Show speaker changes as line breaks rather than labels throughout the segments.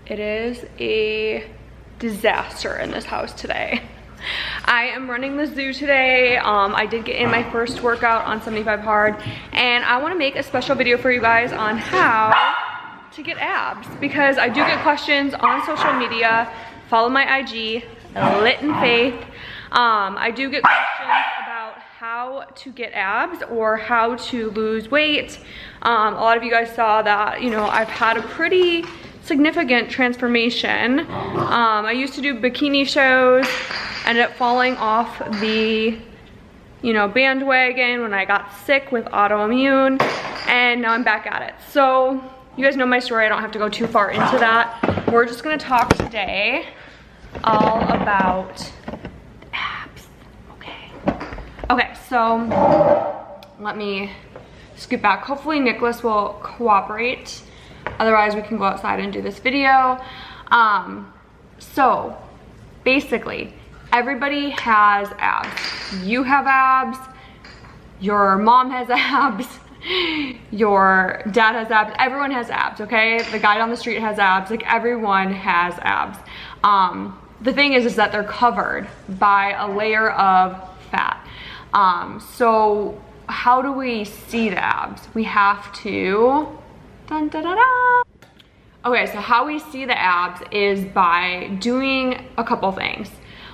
It is a disaster in this house today. I am running the zoo today. I did get in my first workout on 75 hard, and I want to make a special video for you guys on how to get abs, because I do get questions on social media. Follow my IG, Lit and Faith. I do get questions about how to get abs or how to lose weight. A lot of you guys saw that, you know, I've had a pretty significant transformation. I used to do bikini shows, ended up falling off the, you know, bandwagon when I got sick with autoimmune, and now I'm back at it. So you guys know my story, I don't have to go too far into that. We're just gonna talk today all about the abs, okay? Okay, so let me scoot back. Hopefully Nicholas will cooperate. Otherwise we can go outside and do this video. So basically, everybody has abs. You have abs, your mom has abs, your dad has abs, everyone has abs, okay? The guy down the street has abs, like everyone has abs. The thing is that they're covered by a layer of fat. So how do we see the abs? We have to, dun, da, da, da. Okay, so how we see the abs is by doing a couple things.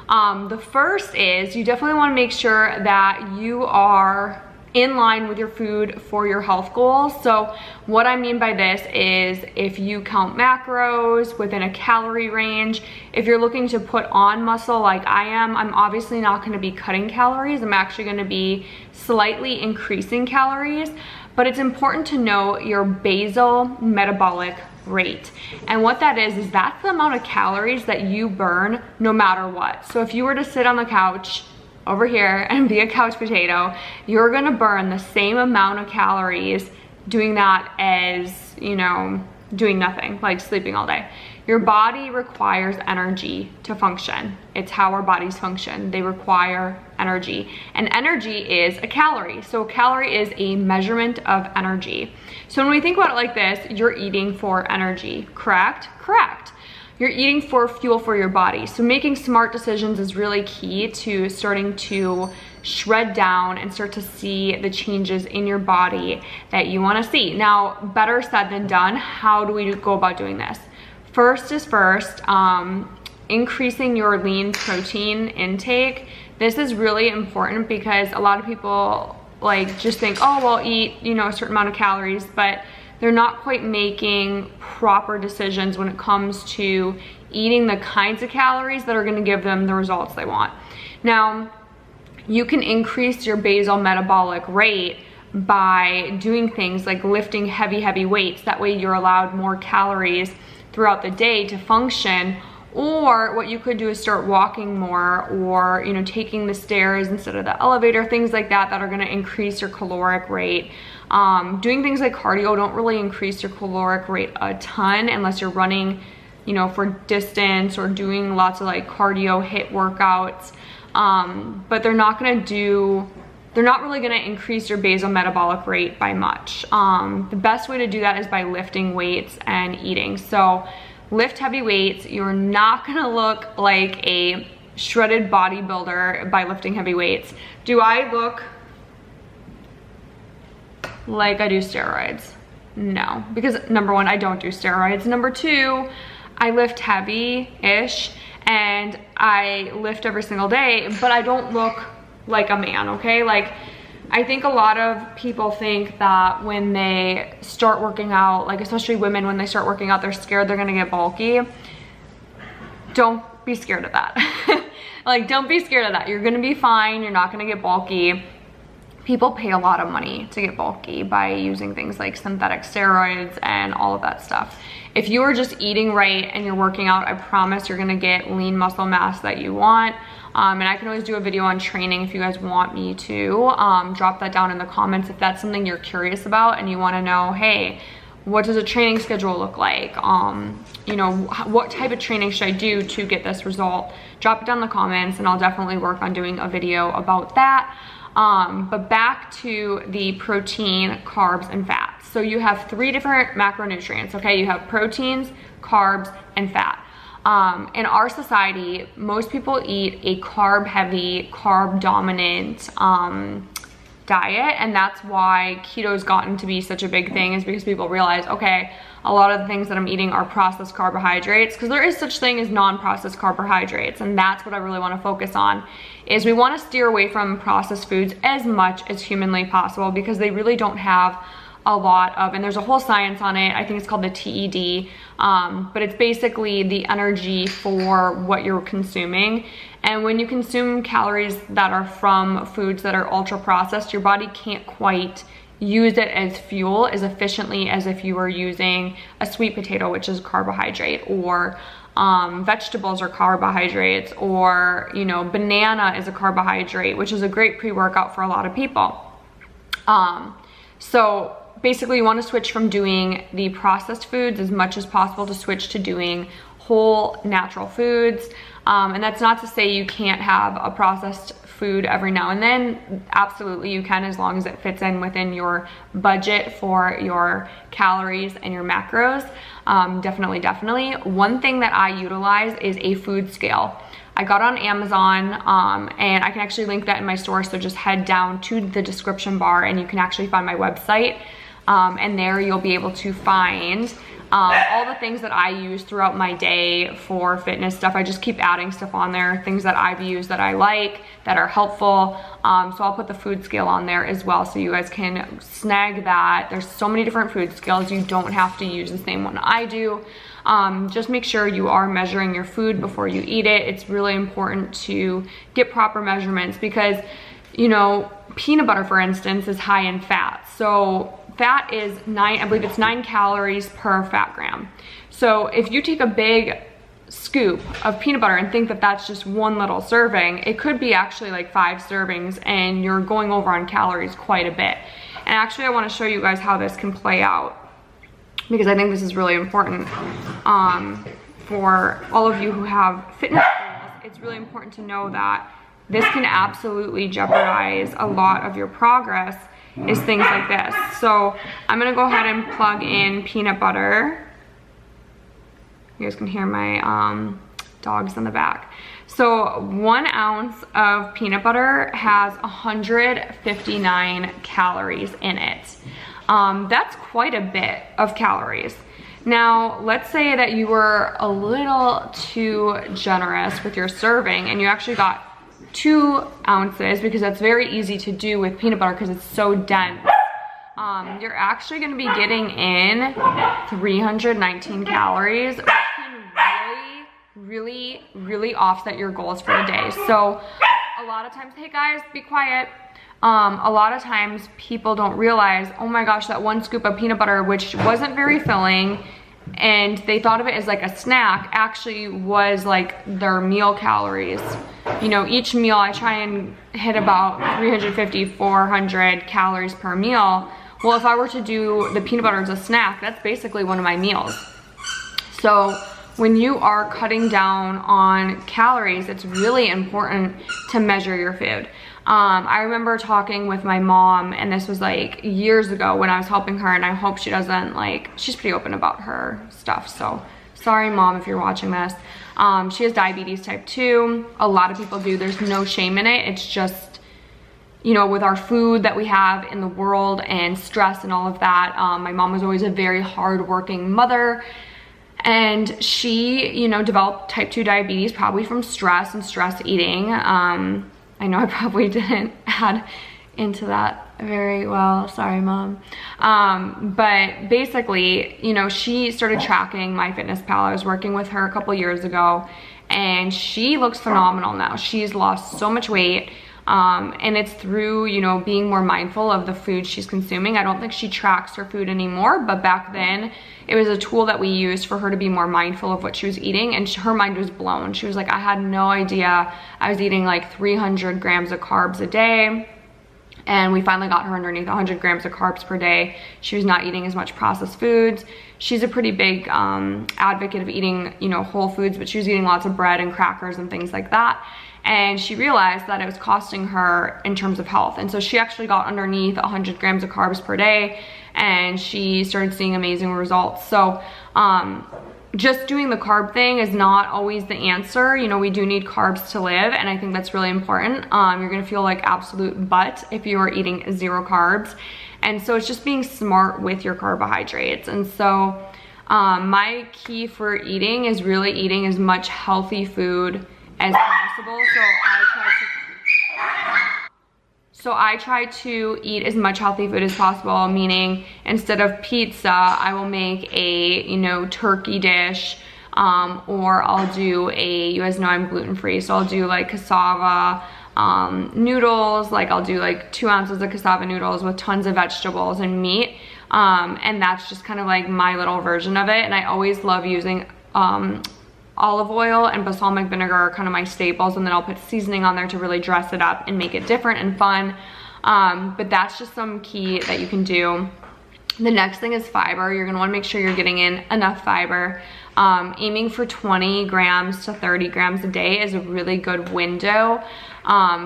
The first is you definitely want to make sure that you are in line with your food for your health goals. So what I mean by this is if you count macros within a calorie range, if you're looking to put on muscle like I am, I'm obviously not going to be cutting calories. I'm actually going to be slightly increasing calories, but it's important to know your basal metabolic rate. And what that is that's the amount of calories that you burn no matter what. So if you were to sit on the couch over here and be a couch potato, you're gonna burn the same amount of calories doing that as, you know, doing nothing, like sleeping all day. Your body requires energy to function. It's how our bodies function. They require energy, and energy is a calorie. So a calorie is a measurement of energy. So when we think about it like this, you're eating for energy, correct? Correct. You're eating for fuel for your body. So making smart decisions is really key to starting to shred down and start to see the changes in your body that you want to see. Now, better said than done. How do we go about doing this? First is first, increasing your lean protein intake. This is really important because a lot of people like just think, oh, well, eat, you know, a certain amount of calories, but they're not quite making proper decisions when it comes to eating the kinds of calories that are going to give them the results they want. Now, you can increase your basal metabolic rate by doing things like lifting heavy weights. That way you're allowed more calories throughout the day to function. Or what you could do is start walking more, or, you know, taking the stairs instead of the elevator, things like that are going to increase your caloric rate. Doing things like cardio don't really increase your caloric rate a ton unless you're running, you know, for distance or doing lots of like cardio HIIT workouts. But they're not really going to increase your basal metabolic rate by much. The best way to do that is by lifting weights and eating. So lift heavy weights. You're not gonna look like a shredded bodybuilder by lifting heavy weights. Do I look like I do steroids? No, because number one, I don't do steroids. Number two, I lift heavy-ish and I lift every single day, but I don't look like a man, okay? Like, I think a lot of people think that when they start working out, like especially women, when they start working out, they're scared they're gonna get bulky. Don't be scared of that. Like, don't be scared of that. You're gonna be fine, you're not gonna get bulky. People pay a lot of money to get bulky by using things like synthetic steroids and all of that stuff. If you are just eating right and you're working out, I promise you're gonna get lean muscle mass that you want. And I can always do a video on training if you guys want me to. Drop that down in the comments if that's something you're curious about and you want to know, hey, what does a training schedule look like? You know, what type of training should I do to get this result? Drop it down in the comments and I'll definitely work on doing a video about that. But back to the protein, carbs, and fats. So you have 3 different macronutrients, okay? You have proteins, carbs, and fat. In our society, most people eat a carb heavy, carb dominant diet, and that's why keto's gotten to be such a big thing, is because people realize, okay, a lot of the things that I'm eating are processed carbohydrates, because there is such thing as non-processed carbohydrates, and that's what I really want to focus on, is we want to steer away from processed foods as much as humanly possible, because they really don't have a lot of, and there's a whole science on it, I think it's called the TED, but it's basically the energy for what you're consuming. And when you consume calories that are from foods that are ultra processed, your body can't quite use it as fuel as efficiently as if you were using a sweet potato, which is carbohydrate, or vegetables are carbohydrates, or, you know, banana is a carbohydrate, which is a great pre-workout for a lot of people. So basically you want to switch from doing the processed foods as much as possible to switch to doing whole natural foods. And that's not to say you can't have a processed food every now and then. Absolutely you can, as long as it fits in within your budget for your calories and your macros. Definitely. One thing that I utilize is a food scale. I got on Amazon, and I can actually link that in my store, so just head down to the description bar and you can actually find my website, and there you'll be able to find all the things that I use throughout my day for fitness stuff. I just keep adding stuff on there, things that I've used that I like, that are helpful. So I'll put the food scale on there as well, so you guys can snag that. There's so many different food scales. You don't have to use the same one I do. Just make sure you are measuring your food before you eat it. It's really important to get proper measurements, because, you know, peanut butter, for instance, is high in fat. So fat is I believe it's 9 calories per fat gram. So if you take a big scoop of peanut butter and think that that's just one little serving, it could be actually like 5 servings, and you're going over on calories quite a bit. And actually I want to show you guys how this can play out, because I think this is really important for all of you who have fitness goals. It's really important to know that this can absolutely jeopardize a lot of your progress, is things like this. So I'm gonna go ahead and plug in peanut butter. You guys can hear my dogs in the back. So 1 ounce of peanut butter has 159 calories in it. That's quite a bit of calories. Now, let's say that you were a little too generous with your serving and you actually got 2 ounces, because that's very easy to do with peanut butter because it's so dense. You're actually going to be getting in 319 calories, which can really offset your goals for the day. So a lot of times, hey guys, be quiet. A lot of times people don't realize, oh my gosh, that 1 scoop of peanut butter, which wasn't very filling, and they thought of it as like a snack, actually was like their meal calories. You know, each meal I try and hit about 350, 400 calories per meal. Well, if I were to do the peanut butter as a snack, that's basically one of my meals. So when you are cutting down on calories, it's really important to measure your food. I remember talking with my mom, and this was like years ago when I was helping her, and I hope she doesn't, like, she's pretty open about her stuff, so sorry mom if you're watching this. She has diabetes type 2. A lot of people do. There's no shame in it. It's just, you know, with our food that we have in the world and stress and all of that. My mom was always a very hardworking mother, and she, you know, developed type 2 diabetes probably from stress and stress eating. I know I probably didn't add into that very well, sorry mom. But basically, you know, she started tracking MyFitnessPal. I was working with her a couple years ago, and she looks phenomenal now. She's lost so much weight, and it's through, you know, being more mindful of the food she's consuming. I don't think she tracks her food anymore, but back then it was a tool that we used for her to be more mindful of what she was eating, and her mind was blown. She was like, I had no idea I was eating like 300 grams of carbs a day. And we finally got her underneath 100 grams of carbs per day. She was not eating as much processed foods. She's a pretty big advocate of eating, you know, whole foods, but she was eating lots of bread and crackers and things like that. And she realized that it was costing her in terms of health. And so she actually got underneath 100 grams of carbs per day, and she started seeing amazing results. So just doing the carb thing is not always the answer. You know, we do need carbs to live, and I think that's really important. You're gonna feel like absolute butt if you are eating 0 carbs. And so it's just being smart with your carbohydrates. And so my key for eating is really eating as much healthy food as possible. So I try to eat as much healthy food as possible, meaning instead of pizza, I will make a, you know, turkey dish, or I'll do you guys know I'm gluten-free, so I'll do like cassava noodles, like I'll do like 2 ounces of cassava noodles with tons of vegetables and meat, and that's just kind of like my little version of it. And I always love using olive oil and balsamic vinegar are kind of my staples, and then I'll put seasoning on there to really dress it up and make it different and fun. But that's just some key that you can do. The next thing is fiber. You're gonna wanna make sure you're getting in enough fiber. Aiming for 20 grams to 30 grams a day is a really good window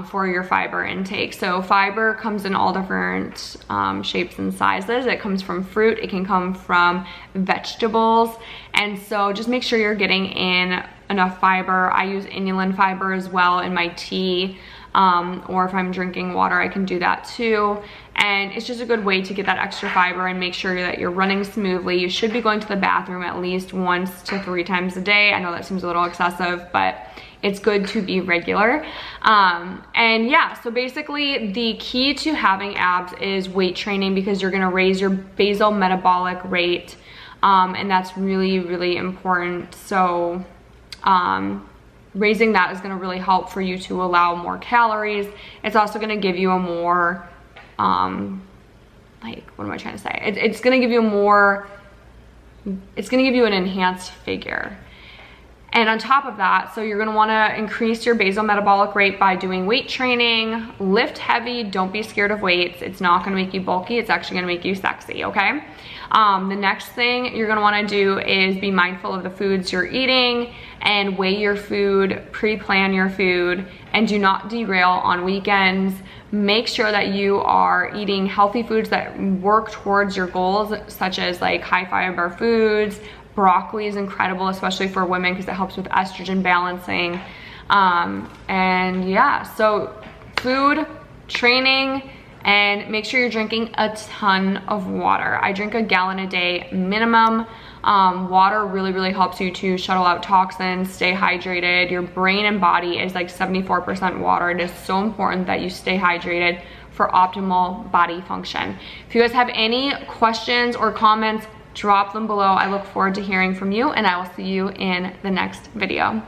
for your fiber intake. So fiber comes in all different shapes and sizes. It comes from fruit, it can come from vegetables, and so just make sure you're getting in enough fiber. I use inulin fiber as well in my tea, or if I'm drinking water, I can do that too. And it's just a good way to get that extra fiber and make sure that you're running smoothly. You should be going to the bathroom at least 1 to 3 times a day. I know that seems a little excessive, but it's good to be regular. And yeah, so basically the key to having abs is weight training, because you're gonna raise your basal metabolic rate, and that's really, really important. So raising that is gonna really help for you to allow more calories. It's also gonna give you a more, like, what am I trying to say? It's gonna give you it's gonna give you an enhanced figure. And on top of that, so you're gonna wanna increase your basal metabolic rate by doing weight training. Lift heavy, don't be scared of weights. It's not gonna make you bulky, it's actually gonna make you sexy, okay? The next thing you're gonna wanna do is be mindful of the foods you're eating and weigh your food, pre-plan your food, and do not derail on weekends. Make sure that you are eating healthy foods that work towards your goals, such as like high fiber foods. Broccoli is incredible, especially for women, because it helps with estrogen balancing. And yeah, so food, training, and make sure you're drinking a ton of water. I drink 1 gallon a day minimum. Water really, really helps you to shuttle out toxins, stay hydrated. Your brain and body is like 74% water. It is so important that you stay hydrated for optimal body function. If you guys have any questions or comments, drop them below. I look forward to hearing from you, and I will see you in the next video.